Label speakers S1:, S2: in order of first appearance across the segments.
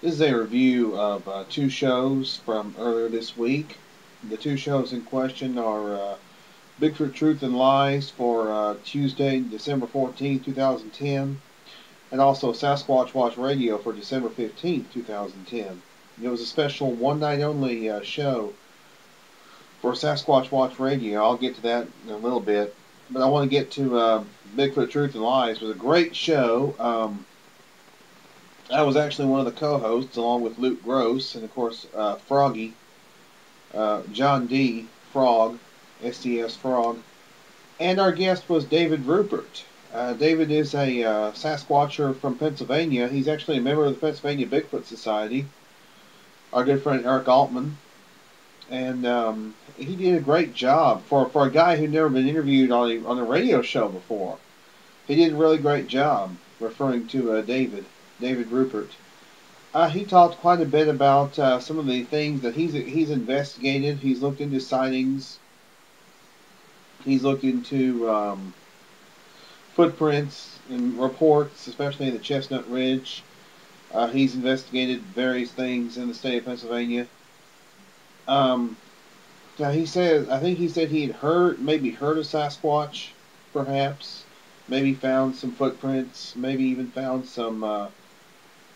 S1: This is a review of two shows from earlier this week. The two shows in question are Bigfoot Truth and Lies for Tuesday, December 14th, 2010, and also Sasquatch Watch Radio for December 15th, 2010. It was a special one night only show for Sasquatch Watch Radio. I'll get to that in a little bit. But I want to get to Bigfoot Truth and Lies. It was a great show. I was actually one of the co-hosts along with Luke Gross and of course Froggy, John D. Frog, STS Frog, and our guest was David Rupert. David is a Sasquatcher from Pennsylvania. He's actually a member of the Pennsylvania Bigfoot Society. Our good friend Eric Altman, and he did a great job for a guy who'd never been interviewed on a radio show before. He did a really great job referring to David Rupert. He talked quite a bit about some of the things that he's investigated. He's looked into sightings. He's looked into footprints and reports, especially in the Chestnut Ridge. He's investigated various things in the state of Pennsylvania. Now I think he said he had maybe heard of Sasquatch, perhaps. Maybe found some footprints. Maybe even found some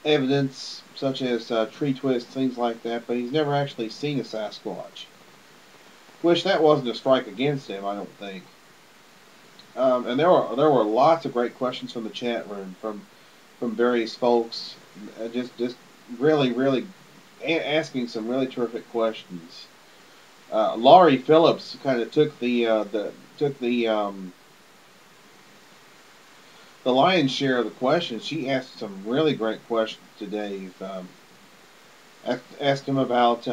S1: evidence, such as tree twists, things like that. But he's never actually seen a Sasquatch. Which that wasn't a strike against him, I don't think. And there were lots of great questions from the chat room from various folks, just really asking some really terrific questions. Laurie Phillips kind of took the lion's share of the questions. She asked some really great questions to Dave. Asked him about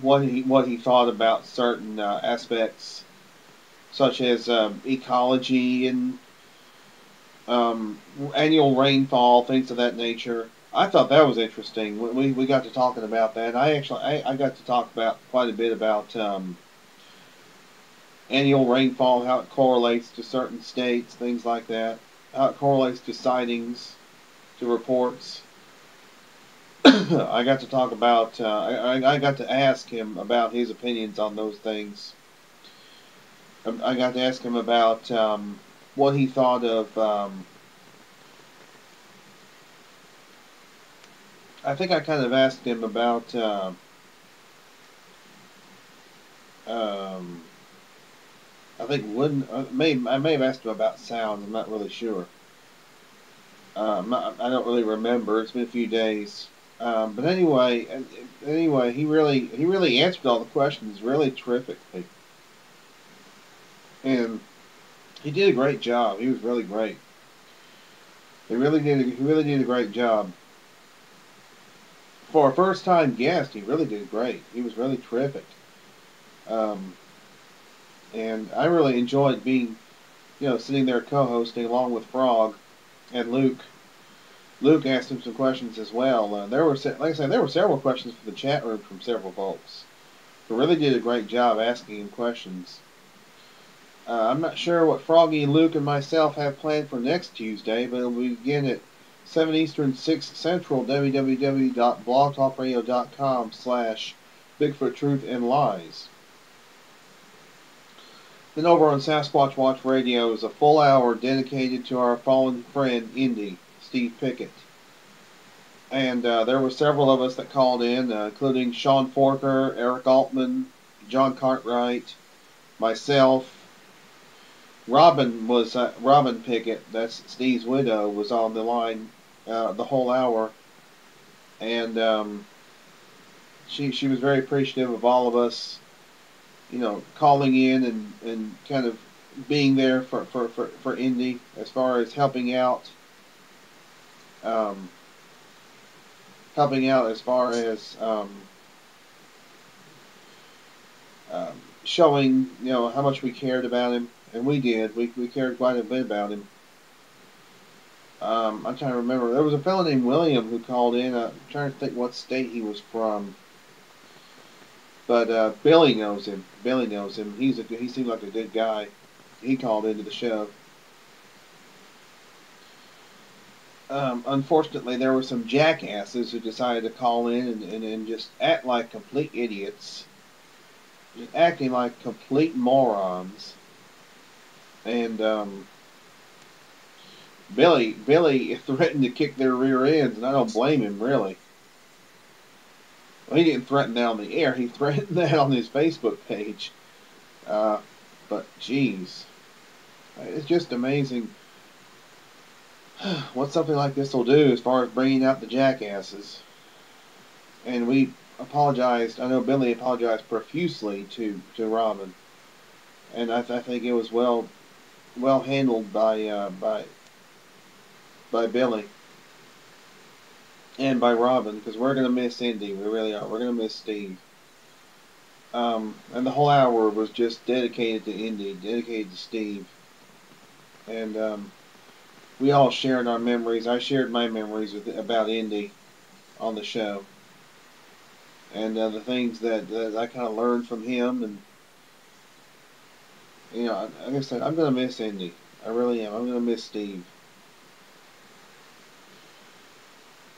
S1: what he thought about certain aspects, such as ecology and annual rainfall, things of that nature. I thought that was interesting. We got to talking about that. I got to talk about quite a bit about annual rainfall, how it correlates to certain states, things like that, how it correlates to sightings, to reports. I got to talk about. I got to ask him about his opinions on those things. I got to ask him about what he thought of. I think I kind of asked him about. I think I may have asked him about sound. I'm not really sure. I don't really remember. It's been a few days. But anyway, he really answered all the questions really terrifically, and he did a great job. He was really great. He really did a great job for a first time guest. He really did great. He was really terrific. And I really enjoyed being, sitting there co-hosting along with Frog and Luke. Luke asked him some questions as well. Like I said, there were several questions from the chat room from several folks who really did a great job asking him questions. I'm not sure what Froggy, Luke, and myself have planned for next Tuesday, but it'll begin at 7 Eastern, 6 Central, www.blogtalkradio.com/Bigfoot Truth and Lies. Then over on Sasquatch Watch Radio is a full hour dedicated to our fallen friend, Indy, Steve Pickett. And there were several of us that called in, including Sean Forker, Eric Altman, John Cartwright, myself. Robin Pickett, that's Steve's widow, was on the line the whole hour. And she was very appreciative of all of us, calling in and kind of being there for Indy as far as helping out as far as showing how much we cared about him, and we did. We cared quite a bit about him. I'm trying to remember. There was a fellow named William who called in. I'm trying to think what state he was from. But Billy knows him. He seemed like a good guy. He called into the show. unfortunately, there were some jackasses who decided to call in and just act like complete idiots, just acting like complete morons. And Billy threatened to kick their rear ends, and I don't blame him, really. Well, he didn't threaten that on the air. He threatened that on his Facebook page. But, geez, it's just amazing what something like this will do as far as bringing out the jackasses. And we apologized. I know Billy apologized profusely to Robin, and I think it was well handled by Billy and by Robin, because we're gonna miss Indy. We really are. We're gonna miss Steve. And the whole hour was just dedicated to Indy, dedicated to Steve, and we all shared our memories. I shared my memories about Indy on the show, and the things that I kind of learned from him. And like I said, I'm gonna miss Indy. I really am. I'm gonna miss Steve.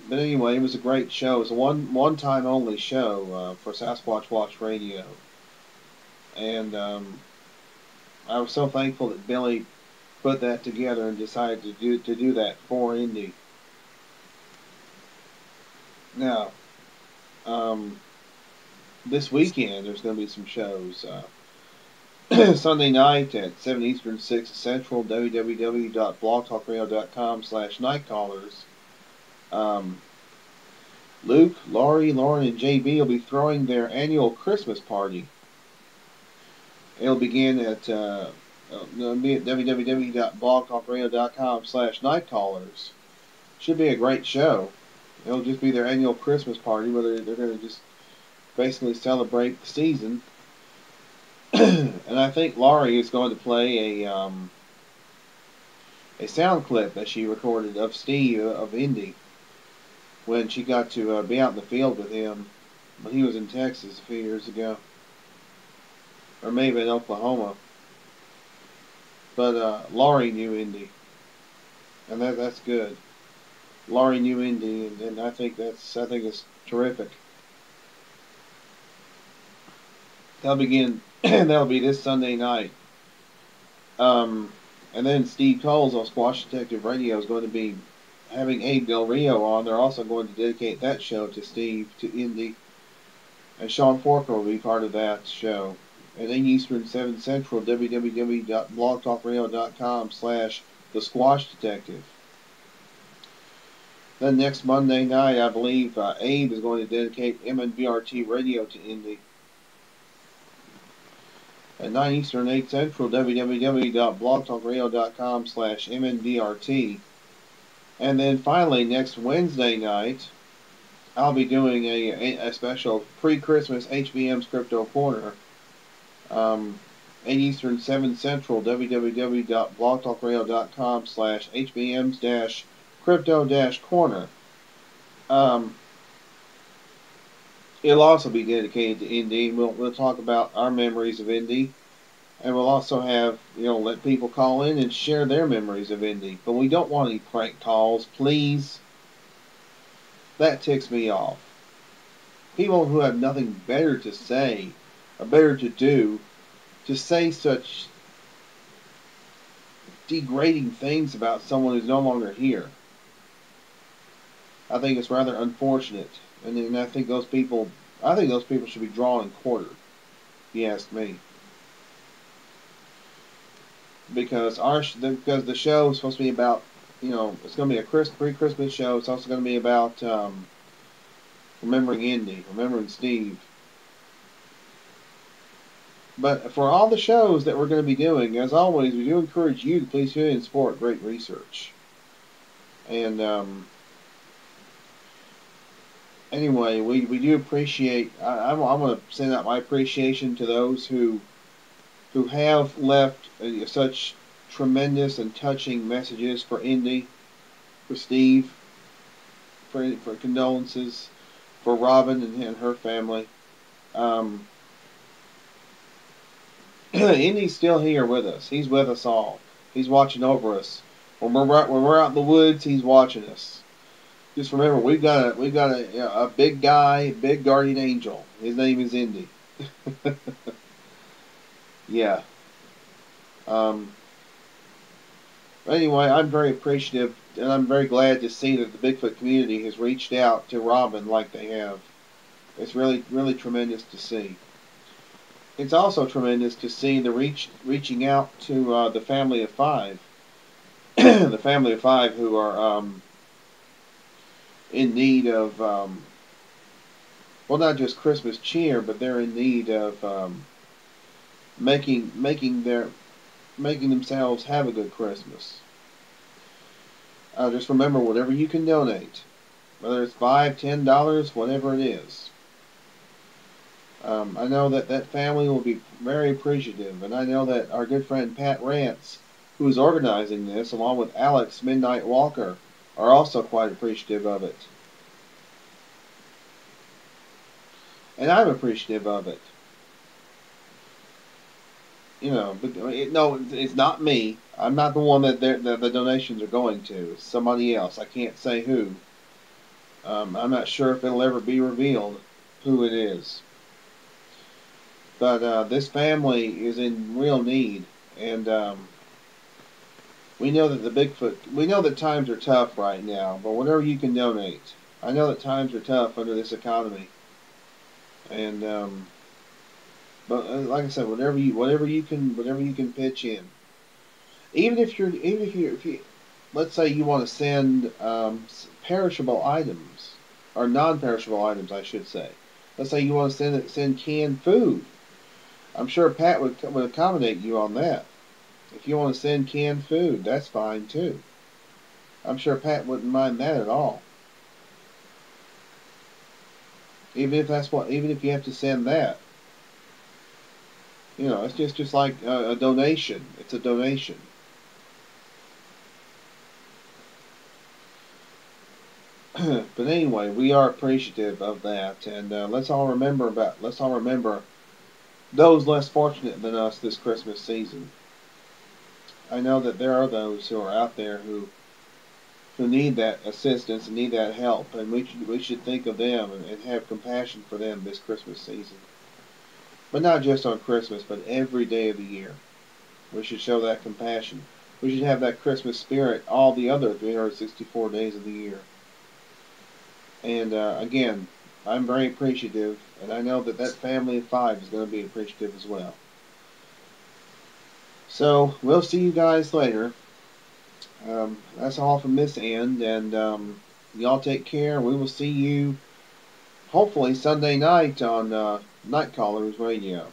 S1: But anyway, it was a great show. It was a one time only show for Sasquatch Watch Radio, and I was so thankful that Billy put that together and decided to do that for Indy. Now, this weekend there's going to be some shows. Sunday night at 7 Eastern, 6 Central, www.blogtalkradio.com/nightcallers. Luke, Laurie, Lauren, and JB will be throwing their annual Christmas party. It'll begin at www.blogtalkradio.com/nightcallers. Should be a great show. It'll just be their annual Christmas party where they're going to just basically celebrate the season. And I think Laurie is going to play a sound clip that she recorded of Steve, of Indy, when she got to be out in the field with him when he was in Texas a few years ago. Or maybe in Oklahoma. But Laurie knew Indy. And that's good. Laurie knew Indy, and I think it's terrific. That'll be this Sunday night. And then Steve Coles on Squash Detective Radio is going to be having Abe Del Rio on. They're also going to dedicate that show to Steve, to Indy. And Sean Forker will be part of that show. At 8 Eastern, 7 Central, www.blogtalkradio.com/The Squash Detective. Then next Monday night, I believe Abe is going to dedicate MNBRT Radio to Indy. At 9 Eastern, 8 Central, www.blogtalkradio.com/MNBRT. And then finally, next Wednesday night, I'll be doing a special pre-Christmas HBM's Crypto-Corner. 8 Eastern, 7 Central, www.blogtalkradio.com/HBM's-Crypto-Corner. It'll also be dedicated to Indy. We'll talk about our memories of Indy, and we'll also have, let people call in and share their memories of Indy. But we don't want any prank calls, please. That ticks me off. People who have nothing better to say, or better to do, to say such degrading things about someone who's no longer here. I think it's rather unfortunate, and I think those people should be drawn and quartered, if you ask me. Because the show is supposed to be about, it's going to be a pre-Christmas show. It's also going to be about remembering Indy, remembering Steve. But for all the shows that we're going to be doing, as always, we do encourage you to please tune in and support great research. And anyway, we do appreciate. I'm going to send out my appreciation to those who have left such tremendous and touching messages for Indy, for Steve, for condolences, for Robin and her family. Indy's still here with us. He's with us all. He's watching over us when we're out in the woods, he's watching us. Just remember, we got a big guy, a big guardian angel. His name is Indy. Yeah. Um, but anyway, I'm very appreciative, and I'm very glad to see that the Bigfoot community has reached out to Robin like they have. It's really, really tremendous to see. It's also tremendous to see the reaching out to the family of five, the family of five who are in need of well, not just Christmas cheer, but they're in need of making making themselves have a good Christmas. Just remember, whatever you can donate, whether it's $5, $10, whatever it is. I know that that family will be very appreciative, and I know that our good friend Pat Rance, who is organizing this, along with Alex Midnight Walker, are also quite appreciative of it. And I'm appreciative of it. You know, but no, it's not me. I'm not the one that the donations are going to. It's somebody else. I can't say who. I'm not sure if it'll ever be revealed who it is. But this family is in real need, and we know that we know that times are tough right now, but whatever you can donate. I know that times are tough under this economy, and but like I said, whatever you can pitch in. If you, let's say you want to send perishable items or non-perishable items, I should say. Let's say you want to send canned food. I'm sure Pat would accommodate you on that. If you want to send canned food, that's fine too. I'm sure Pat wouldn't mind that at all. Even if you have to send that, you know, it's just like a donation. It's a donation. But anyway, we are appreciative of that, and let's all remember those less fortunate than us this Christmas season. I know that there are those who are out there who need that assistance and need that help, and we should think of them and have compassion for them this Christmas season. But not just on Christmas, but every day of the year. We should show that compassion. We should have that Christmas spirit all the other 364 days of the year. And again, I'm very appreciative, and I know that that family of five is going to be appreciative as well. So, we'll see you guys later. That's all from this end, and y'all take care. We will see you hopefully Sunday night on Night Callers Radio.